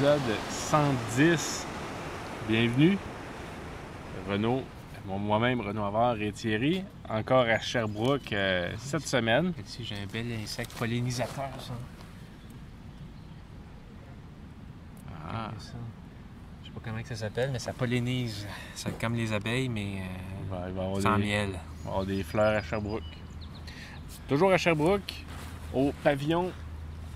épisode 110. Bienvenue. Renaud, moi-même, Renaud Havard et Thierry, encore à Sherbrooke cette semaine. Ici, j'ai un bel insecte pollinisateur, ça. Ah. Ça. Je sais pas comment ça s'appelle, mais ça pollinise. C'est comme les abeilles, mais Il va y avoir sans des, miel. il va y avoir des fleurs à Sherbrooke. Toujours à Sherbrooke, au pavillon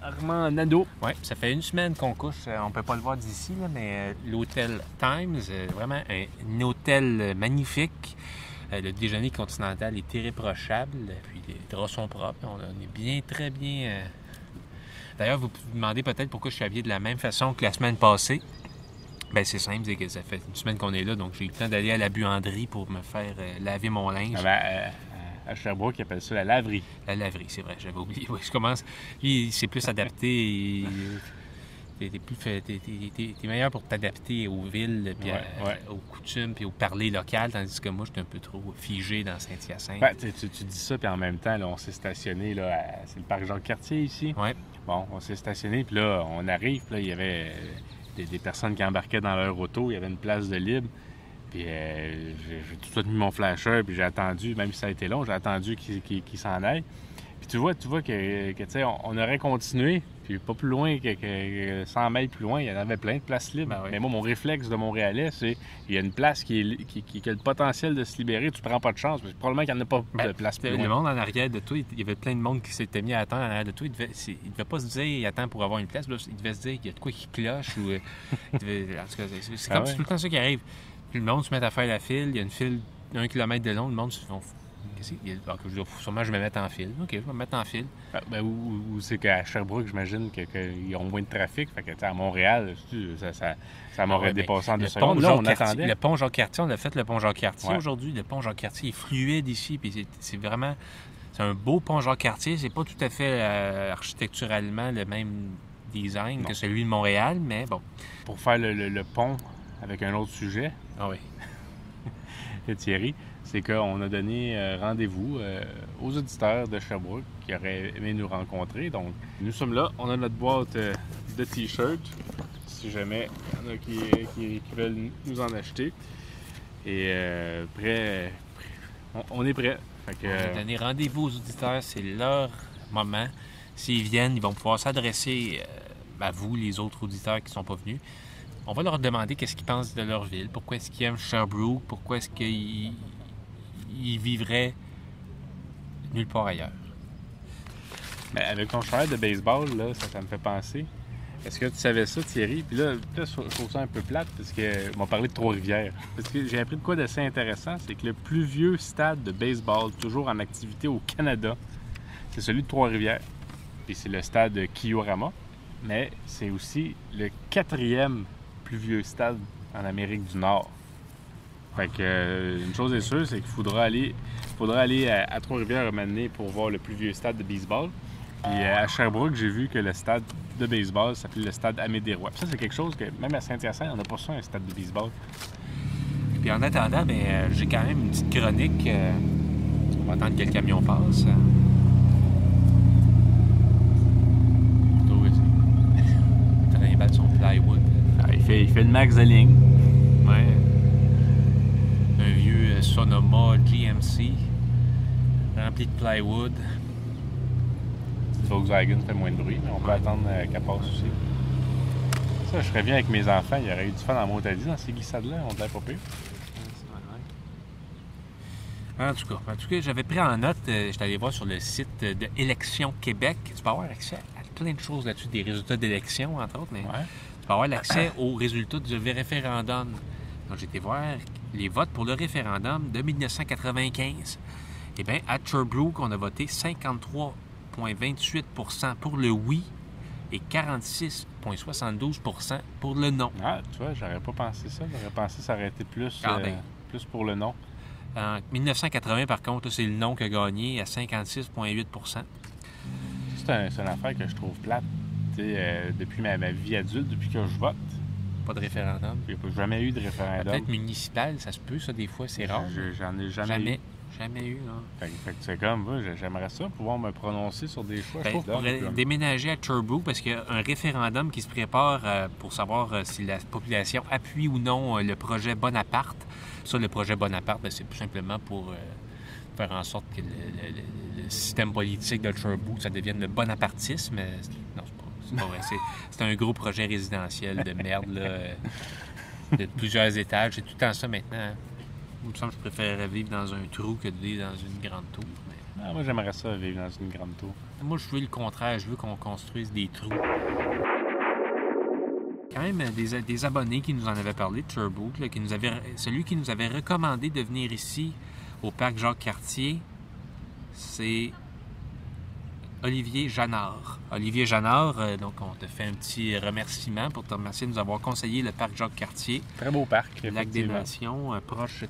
Armand Nadeau. Oui, ça fait une semaine qu'on couche. On peut pas le voir d'ici, là, mais l'hôtel Times, vraiment un hôtel magnifique. Le déjeuner continental est irréprochable, puis les draps sont propres. On est bien, très bien. D'ailleurs, vous vous demandez peut-être pourquoi je suis habillé de la même façon que la semaine passée. Bien, c'est simple, c'est que ça fait une semaine qu'on est là, donc j'ai eu le temps d'aller à la buanderie pour me faire laver mon linge. À Sherbrooke, ils appellent ça la laverie. La laverie, c'est vrai, j'avais oublié. Oui, je commence. Lui, c'est plus adapté. T'es meilleur pour t'adapter aux villes, puis aux coutumes, puis au parler local, tandis que moi, j'étais un peu trop figé dans Saint-Hyacinthe. Ben, tu dis ça, puis en même temps, là, on s'est stationné, là, c'est le parc Jacques-Cartier ici. Oui. Bon, on s'est stationné, puis là, on arrive, puis là, il y avait des personnes qui embarquaient dans leur auto, il y avait une place de libre. Puis j'ai tout de suite mis mon flasher, puis j'ai attendu, même si ça a été long, j'ai attendu qu'il s'en aille. Puis tu vois que tu sais, on aurait continué, puis pas plus loin que 100 mètres plus loin, il y en avait plein de places libres. Ben oui. Mais moi, mon réflexe de Montréalais, c'est il y a une place qui a le potentiel de se libérer, tu prends pas de chance, parce que probablement qu'il n'y en a pas de place plus loin. Le monde en arrière de toi, il y avait plein de monde qui s'était mis à attendre en arrière de toi. Il devait pas se dire il attend pour avoir une place, là, il devait se dire qu'il y a de quoi qui cloche. Ou, en tout cas, c'est comme c'est tout le temps ça qui arrive. Puis le monde se met à faire la file, il y a une file d'1 kilomètre de long, le monde se dit sûrement je vais me mettre en file. OK, je vais me mettre en file. Ou c'est qu'à Sherbrooke, j'imagine qu'ils ont moins de trafic. Fait que à Montréal, ça m'aurait dépassé en 2 secondes. Là, on attendait. Le pont Jacques-Cartier, on a fait le pont Jacques-Cartier Ouais. aujourd'hui. Le pont Jacques-Cartier est fluide ici, puis c'est vraiment... C'est un beau pont Jacques-Cartier. C'est pas tout à fait architecturalement le même design que celui de Montréal, mais bon. Pour faire le pont avec un autre sujet, Ah oui. Thierry, c'est qu'on a donné rendez-vous aux auditeurs de Sherbrooke qui auraient aimé nous rencontrer. Donc, nous sommes là. On a notre boîte de T-shirts, si jamais il y en a qui veulent nous en acheter. Et prêt, on est prêt. Fait que, On a donné rendez-vous aux auditeurs. C'est leur moment. S'ils viennent, ils vont pouvoir s'adresser à vous, les autres auditeurs qui ne sont pas venus. On va leur demander qu'est-ce qu'ils pensent de leur ville, pourquoi est-ce qu'ils aiment Sherbrooke, pourquoi est-ce qu'ils vivraient nulle part ailleurs. mais avec ton chandail de baseball, là, ça me fait penser. Est-ce que tu savais ça, Thierry? Puis là, je trouve ça un peu plate parce qu'ils m'ont parlé de Trois-Rivières. Parce que j'ai appris de quoi d'assez intéressant, c'est que le plus vieux stade de baseball toujours en activité au Canada, c'est celui de Trois-Rivières. Puis c'est le stade Kiorama, mais c'est aussi le 4e plus vieux stade en Amérique du Nord. Fait que une chose est sûre, c'est qu'il faudra aller à Trois-Rivières un moment donné pour voir le plus vieux stade de baseball. Puis à Sherbrooke, j'ai vu que le stade de baseball s'appelait le stade Amédérois. Puis ça, c'est quelque chose que même à Saint-Hyacinthe, on n'a pas ça, un stade de baseball. Puis en attendant, j'ai quand même une petite chronique. On va attendre que le camion passe. Il trimballe son plywood. Ah, il fait le max de ligne. Ouais. Un vieux Sonoma GMC rempli de plywood. Le Volkswagen fait moins de bruit, mais on peut attendre qu'elle passe aussi. Ça, je serais bien avec mes enfants. Il y aurait eu du fun en Montalie dans ces glissades-là. On ne l'air pas pire. En tout cas, j'avais pris en note, j'étais allé voir sur le site de Élections Québec. Tu peux avoir accès à plein de choses là-dessus, des résultats d'élections, entre autres, mais tu peux avoir l'accès aux résultats du référendum. Donc, j'ai été voir les votes pour le référendum de 1995. Eh bien, à Sherbrooke, on a voté 53,28 % pour le oui et 46,72 % pour le non. Ah, tu vois, j'aurais pas pensé ça. J'aurais pensé que ça aurait été plus pour le non. En 1980, par contre, c'est le non qui a gagné à 56,8 %. C'est une affaire que je trouve plate. Depuis ma vie adulte, depuis que je vote, Pas de référendum. il n'y a jamais eu de référendum. Peut-être municipal, ça se peut, ça, des fois, c'est rare. J'en ai jamais eu. Jamais eu, là. Fait que c'est comme, moi, j'aimerais ça, pouvoir me prononcer sur des choix. Ben, pour déménager à Sherbrooke, parce qu'il y a un référendum qui se prépare pour savoir si la population appuie ou non le projet Bonaparte. Ça, le projet Bonaparte, ben, c'est tout simplement pour faire en sorte que le système politique de Sherbrooke, ça devienne le bonapartisme. Non, c'est pas vrai. C'est un gros projet résidentiel de merde, là, de plusieurs étages. C'est tout le temps ça maintenant. Hein. Il me semble que je préférerais vivre dans un trou que de vivre dans une grande tour. Mais... Ah, moi, j'aimerais ça, vivre dans une grande tour. Moi, je veux le contraire. Je veux qu'on construise des trous. Quand même, des abonnés qui nous en avaient parlé de Sherbrooke, là, celui qui nous avait recommandé de venir ici, au parc Jacques-Cartier, c'est Olivier Janard. Olivier Janard, donc on te fait un petit remerciement pour te remercier de nous avoir conseillé le parc Jacques-Cartier. Très beau parc, Lac des Nations,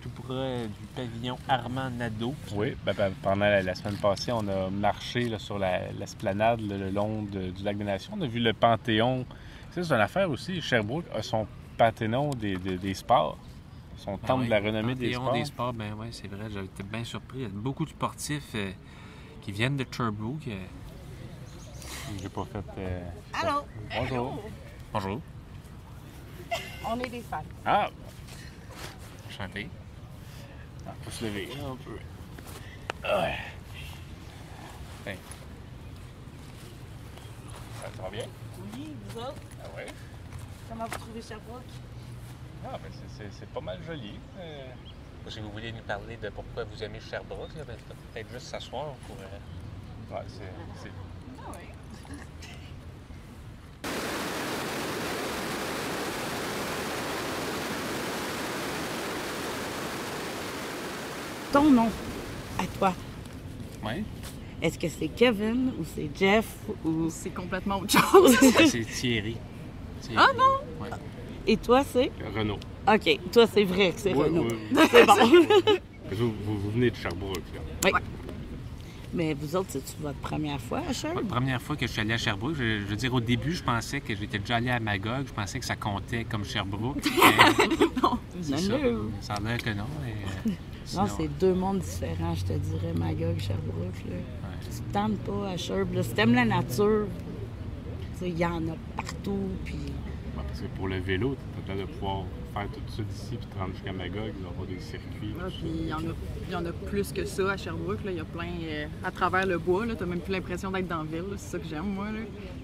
tout près du pavillon Armand Nadeau. Oui, pendant la semaine passée, on a marché là, sur l'esplanade le long du Lac des Nations. On a vu le Panthéon. C'est une affaire aussi. Sherbrooke a son Panthéon des sports. Son temple de la renommée des sports. Des sports, ben oui, c'est vrai. J'étais bien surpris. Il y a beaucoup de sportifs qui viennent de Sherbrooke. J'ai pas fait... Allô? Bonjour. Bonjour. On est des fans. Ah! Enchanté. Faut se lever là, un peu. Ouais. Ben. Ça va bien? Oui, vous autres? Ah ouais? Comment vous trouvez Sherbrooke? Ah, ben c'est pas mal joli. Si vous voulez nous parler de pourquoi vous aimez Sherbrooke, là, ben, peut-être juste s'asseoir pour... Ouais, c'est... Ah oui. Ton nom, à toi, Oui? est-ce que c'est Kevin ou c'est Jeff ou... C'est complètement autre chose. C'est Thierry. Ah non? Ouais. Et toi, c'est? Renaud. OK, toi, c'est vrai que c'est Oui, Renaud. oui. C'est bon. Vous venez de Sherbrooke, là. Oui. Mais vous autres, c'est-tu votre première fois à Sherbrooke? La première fois que je suis allé à Sherbrooke, je veux dire, au début, je pensais que j'étais déjà allé à Magog. Je pensais que ça comptait comme Sherbrooke. Non. C'est ça. Non. Ça a l'air que non. Mais, Non, c'est deux mondes différents, je te dirais, Magog, Sherbrooke. Là. Ouais. Tu te tentes pas à Sherbrooke. Là. Si t'aimes la nature, il y en a partout. Puis... Ouais, parce que pour le vélo, tu as de pouvoir faire tout ça d'ici puis te rendre jusqu'à Magog, il va y avoir des circuits. Ah, tout puis ça. il y en a plus que ça à Sherbrooke. Là. Il y a plein à travers le bois. Tu n'as même plus l'impression d'être dans la ville. Là. C'est ça que j'aime, moi. Là.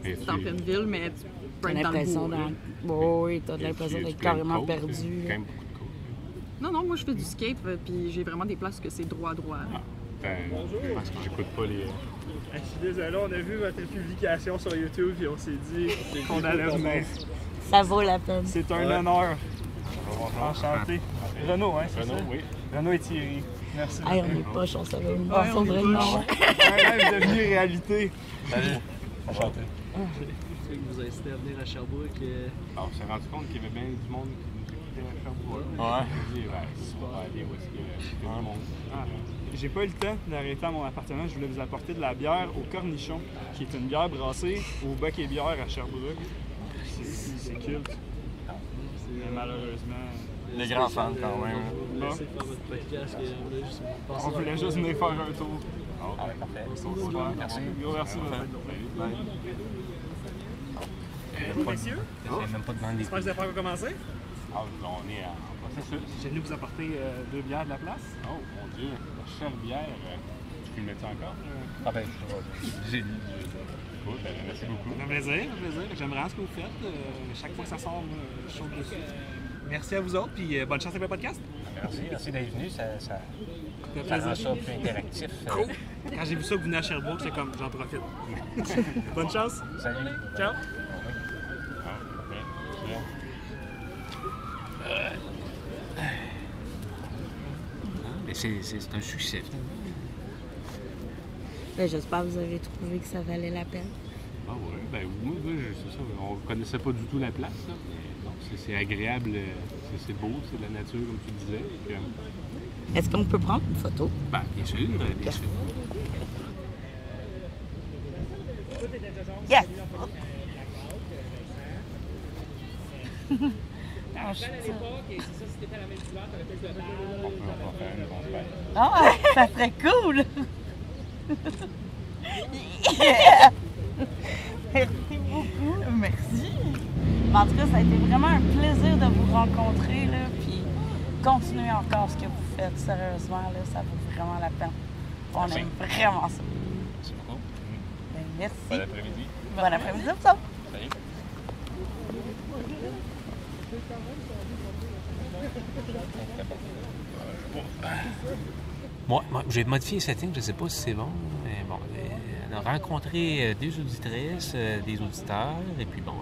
Et C'est en pleine ville, mais tu peux T'as être dans le l'impression bois. Là. Oui, t'as Y a- l'impression y a-tu d'être plein de carrément côtes, perdu. Il y a là. quand même beaucoup de côtes. Non, moi, je fais du skate, puis j'ai vraiment des places que c'est droit. Ah, je pense que j'écoute pas les... Je suis désolé, on a vu votre publication sur YouTube et on s'est dit qu'on allait venir. Ça vaut la peine. C'est un honneur. Enchanté. Renaud, hein, c'est Renaud, ça? oui. Renaud et Thierry. Merci Hey, beaucoup. on est poche, on savait même Ouais, pas. on est Faudrait le poche. nom. Un rêve devenu réalité. Enchanté. Vous incitez à venir à Sherbrooke. Alors, on s'est rendu compte qu'il y avait bien du monde qui nous écoutait à Sherbrooke. Ouais. On s'est dit, on va aller où est-ce qu'il y a du monde. Ah, j'ai pas eu le temps d'arrêter à mon appartement. Je voulais vous apporter de la bière au Cornichon, qui est une bière brassée au Bec et Bière à Sherbrooke. C'est culte. Mais malheureusement, Les grands fans, quand même. Bon. Merci pour votre podcast. On voulait juste venir faire un tour. Ah, parfait. Super. Merci. Gros merci. Messieurs, J'ai même pas demandé. j'espère que vous avez pas commencé. Ah, on est en processus. J'ai venu vous apporter 2 bières de la place. Oh, mon Dieu, la chère bière. Tu peux le mettre encore? Ah ben, j'ai Cool, ben, merci beaucoup. Un plaisir, un plaisir. J'aime vraiment ce que vous faites. Chaque fois que ça sort, je saute dessus. Merci à vous autres, puis bonne chance avec le podcast. Merci d'être venu. Ça fait rend plaisir. ça plus interactif. Quand j'ai vu ça que vous venez à Sherbrooke, c'est comme, j'en profite. Bonne chance. Salut. Ciao. Mais c'est un succès. Ben, j'espère que vous avez trouvé que ça valait la peine. Ah ouais, ben moi, c'est ça. On connaissait pas du tout la place, là. Mais donc, c'est agréable, c'est beau, c'est de la nature, comme tu disais. Puis, Est-ce qu'on peut prendre une photo? Ben, bien sûr, bien sûr. Yes! je suis petite. On va faire une grosse bête. Ah, ça serait cool! Merci beaucoup. Merci. En tout cas, ça a été vraiment un plaisir de vous rencontrer, là, puis continuez encore ce que vous faites. Sérieusement, là, ça vaut vraiment la peine. On aime vraiment ça. Merci beaucoup. Ben, merci. Bon après-midi. Bon après-midi à vous autres. Salut. Moi, j'ai modifié les settings, je ne sais pas si c'est bon, mais bon, on a rencontré des auditrices, des auditeurs, et puis bon,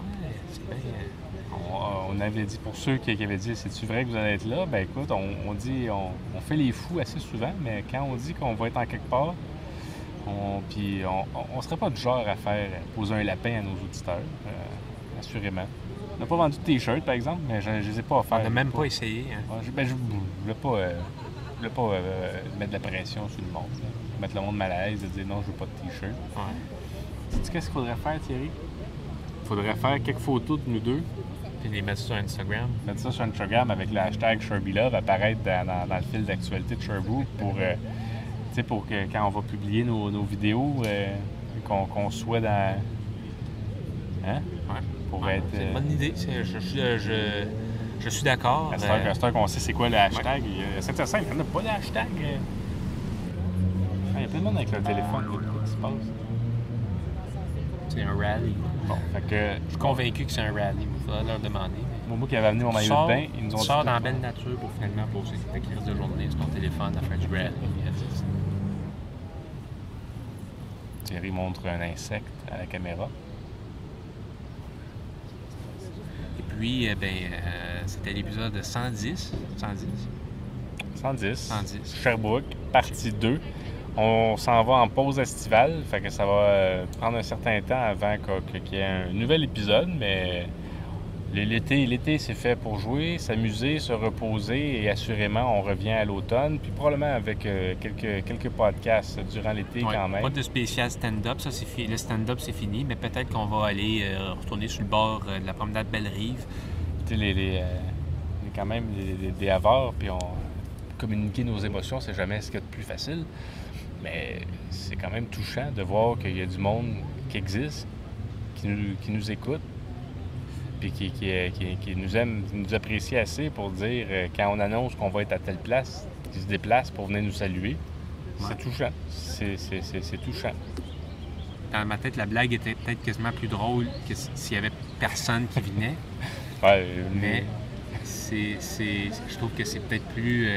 c'est bien. On avait dit, pour ceux qui avaient dit, c'est-tu vrai que vous allez être là? Ben écoute, on dit, on fait les fous assez souvent, mais quand on dit qu'on va être en quelque part, puis on serait pas du genre à faire poser un lapin à nos auditeurs, assurément. On n'a pas vendu de t-shirts, par exemple, mais je ne les ai pas offerts. On n'a même pas essayé. Hein. Ouais, je ne voulais pas mettre de la pression sur le monde, là. Mettre le monde mal à l'aise et dire non, je veux pas de t-shirt. Ouais. Sais-tu qu'est-ce qu'il faudrait faire, Thierry? Il faudrait faire quelques photos de nous deux, Puis les mettre sur Instagram. mettre ça sur Instagram avec le hashtag SherbyLove, apparaître dans le fil d'actualité de Sherbrooke pour que quand on va publier nos vidéos, qu'on soit dans... Hein? Ouais. Pour Ouais, être... c'est une bonne idée. Je suis d'accord. À cette heure qu'on sait c'est quoi le hashtag. C'est intéressant, il n'y en a pas de hashtag. Il y a plein de monde avec le téléphone. Qu'est-ce qui se passe? C'est un rallye. Bon, fait que... Je suis convaincu que c'est un rallye. Il faudra leur demander. Moi qui avais amené mon maillot de bain, ils nous ont Tu dit... sors dans la belle nature pour finalement poser ta crise de journée sur ton téléphone à faire du rallye. Thierry montre un insecte à la caméra. Et puis, c'était l'épisode 110. 110. Sherbrooke, partie 2. On s'en va en pause estivale, fait que ça va prendre un certain temps avant qu'il y ait un nouvel épisode, mais l'été c'est fait pour jouer, s'amuser, se reposer et assurément on revient à l'automne, puis probablement avec quelques podcasts durant l'été Ouais, quand même. pas de spécial stand-up, ça c'est le stand-up c'est fini, mais peut-être qu'on va aller retourner sur le bord de la promenade Belle-Rive. Tu sais, quand même des avares, puis communiquer nos émotions, c'est jamais ce qu'il y a de plus facile. Mais c'est quand même touchant de voir qu'il y a du monde qui existe, qui nous écoute, puis qui nous aime, qui nous apprécie assez pour dire, quand on annonce qu'on va être à telle place, qu'ils se déplacent pour venir nous saluer. Ouais. C'est touchant. C'est touchant. Dans ma tête, la blague était peut-être quasiment plus drôle que s'il y avait personne qui venait. Ouais, Mais je trouve que c'est peut-être plus...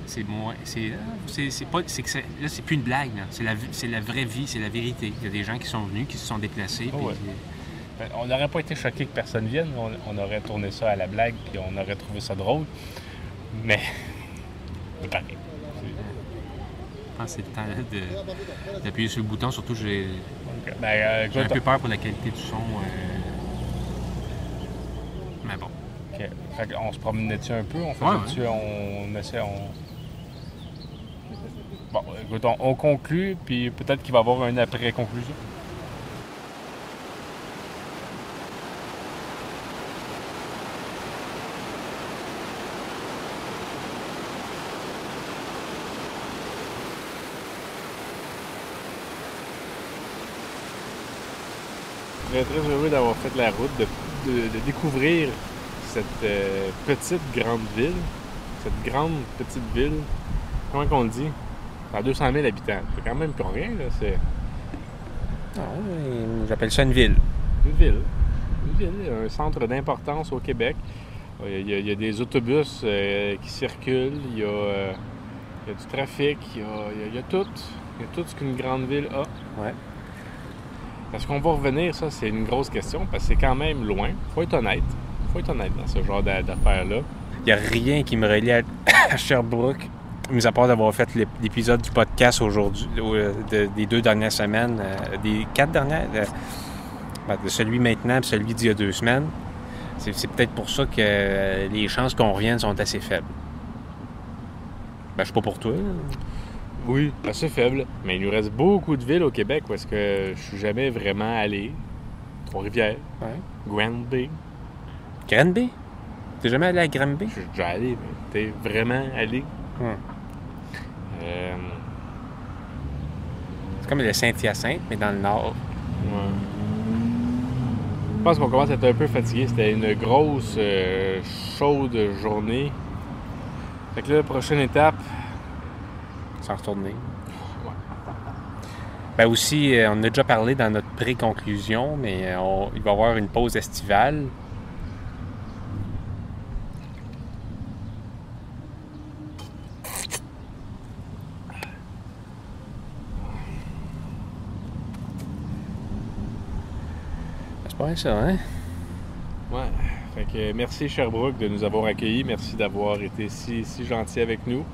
c'est moins... Là, c'est plus une blague. Là. C'est la vraie vie, c'est la vérité. Il y a des gens qui sont venus, qui se sont déplacés. Oh, ouais. On n'aurait pas été choqués que personne vienne. On aurait tourné ça à la blague, puis on aurait trouvé ça drôle. Mais... c'est pareil. Je pense que c'est le temps d'appuyer sur le bouton. Surtout, j'ai un peu peur pour la qualité du son. Mais bon. OK. Fait qu'on se promenait-tu un peu? On faisait-tu... On essaie... Bon, écoute, on conclut, puis peut-être qu'il va y avoir une après-conclusion. Très, très heureux d'avoir fait la route, de découvrir cette petite grande ville. Cette grande petite ville. Comment qu'on le dit? À 200 000 habitants. C'est quand même plus rien, là. C'est J'appelle ça une ville. une ville. Une ville, un centre d'importance au Québec. Il y a des autobus qui circulent, il y a du trafic, il y a tout. Il y a tout ce qu'une grande ville a. Ouais. Est-ce qu'on va revenir? Ça, c'est une grosse question, parce que c'est quand même loin. Faut être honnête. Faut être honnête dans ce genre d'affaires-là. Il n'y a rien qui me relie à Sherbrooke, mis à part d'avoir fait l'épisode du podcast aujourd'hui, des 2 dernières semaines, des 4 dernières, de celui maintenant et celui d'il y a 2 semaines. C'est peut-être pour ça que les chances qu'on revienne sont assez faibles. Ben, je suis pas pour toi. Oui, assez faible. Mais il nous reste beaucoup de villes au Québec où est-ce que je suis jamais vraiment allé. Trois-Rivières, Ouais. Granby. Granby? T'es jamais allé à Granby? Je suis déjà allé, mais t'es vraiment allé. C'est comme le Saint-Hyacinthe, mais dans le nord. Ouais. Je pense qu'on commence à être un peu fatigué. C'était une grosse, chaude journée. Fait que là, prochaine étape. Sans retourner. Ben aussi, on en a déjà parlé dans notre pré-conclusion, mais il va y avoir une pause estivale. C'est pas ça, hein? Ouais. Fait que merci Sherbrooke de nous avoir accueillis. Merci d'avoir été si gentil avec nous.